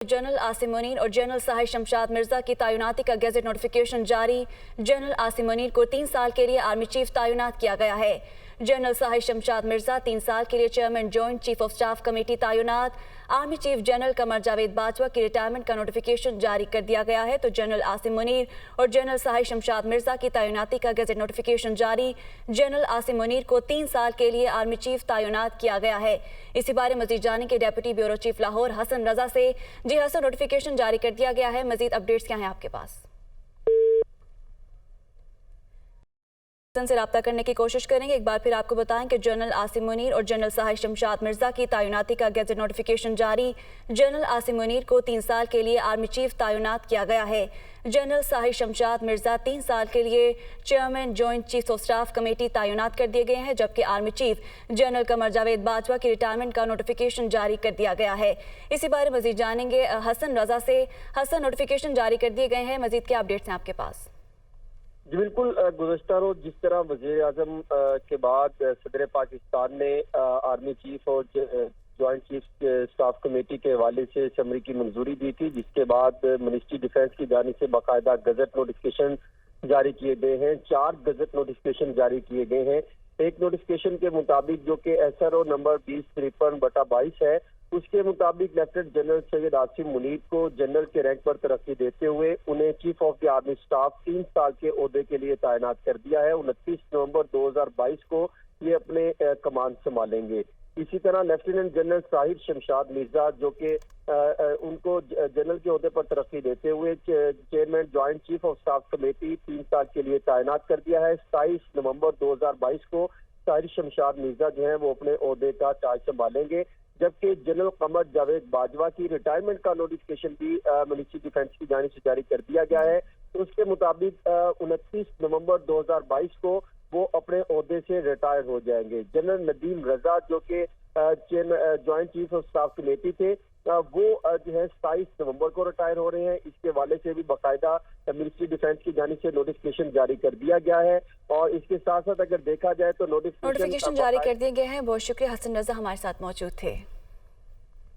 General Asim Munir और general Sahir Shamshad Mirza की तैनाती का गैजेट नोटिफिकेशन जारी। जनरल आसिम मुनीर को 3 साल के लिए आर्मी चीफ तैनात किया गया है। जनरल साहिर शमशाद मिर्जा 3 साल के लिए chairman joint chief of staff committee तैनात। Army chief general Qamar Javed Bajwa की रिटायरमेंट का नोटिफिकेशन जारी कर दिया गया है। तो जनरल आसिम मुनीर और जनरल साहिर शमशाद मिर्जा की तैनाती का गैजेट नोटिफिकेशन जारी। जनरल आसिम मुनीर को 3 साल के लिए आर्मी चीफ तैनात किया गया है। इसी बारे मजीद जानेंगे deputy bureau chief Lahore Hasan Raza से। जी हसन, नोटिफिकेशन जारी कर दिया गया है, मजीद अपडेट्स क्या हैं आपके पास? से राब्ता करने की कोशिश करेंगे। एक बार फिर आपको बताएं कि जनरल आसिम मुनीर और जनरल साहिर शमशाद मिर्जा की तैनाती का गैजेट नोटिफिकेशन जारी। जनरल आसिम मुनीर को 3 साल के लिए आर्मी चीफ तैनात किया गया है। जनरल साहिर शमशाद मिर्जा 3 साल के लिए chairman joint chief of staff committee तैनात कर दिए गए हैं, जबकि army chief general Qamar Javed Bajwa की रिटायरमेंट का नोटिफिकेशन जारी कर दिया गया है। इसी बारे मजीद जानेंगे हसन रजा से। हसन, नोटिफिकेशन जारी कर दिए गए हैं, मजीद क्या अपडेट्स हैं आपके पास? जी बिल्कुल, गुज़श्ता रोज जिस तरह वज़ीर आज़म के बाद सदर पाकिस्तान ने आर्मी चीफ और जॉइंट चीफ स्टाफ कमेटी के हवाले से समरी की मंजूरी दी थी, जिसके बाद मिनिस्ट्री डिफेंस की जानिब से बाकायदा गजट नोटिफिकेशन जारी किए गए हैं। 4 गजट नोटिफिकेशन जारी किए गए हैं। एक नोटिफिकेशन के मुताबिक जो कि SRO नंबर 2053/22 है, उसके मुताबिक लेफ्टिनेंट जनरल सैयद आसिम मुनीर को जनरल के रैंक पर तरक्की देते हुए उन्हें chief of the army staff 3 साल के ओहदे के लिए तैनात कर दिया है। 29 नवंबर 2022 को ये अपने कमान संभालेंगे। इसी तरह लेफ्टिनेंट जनरल साहिर शमशाद मिर्जा जो कि उनको जनरल के ओहदे पर तरक्की देते हुए chairman joint chief of staff committee 3 साल के लिए तैनात कर दिया है। 27 नवंबर 2022 को साहिर शमशाद मिर्जा जो है वो अपने ओहदे का चार्ज संभालेंगे, जबकि जनरल कमर जावेद बाजवा की रिटायरमेंट का नोटिफिकेशन भी मिनिस्ट्री डिफेंस की जानिब से जारी कर दिया गया है। तो उसके मुताबिक 29 नवंबर 2022 को वो अपने ओहदे से रिटायर हो जाएंगे। जनरल नदीम रजा जो कि joint chief of staff committee थे, वो जो है 27 नवंबर को रिटायर हो रहे हैं। इसके हवाले से भी बाकायदा मिनिस्ट्री डिफेंस की जानिब से नोटिफिकेशन जारी कर दिया गया है। और इसके साथ साथ अगर देखा जाए तो नोटिफिकेशन जारी कर दिए गए हैं। बहुत शुक्रिया, हसन रजा हमारे साथ मौजूद थे।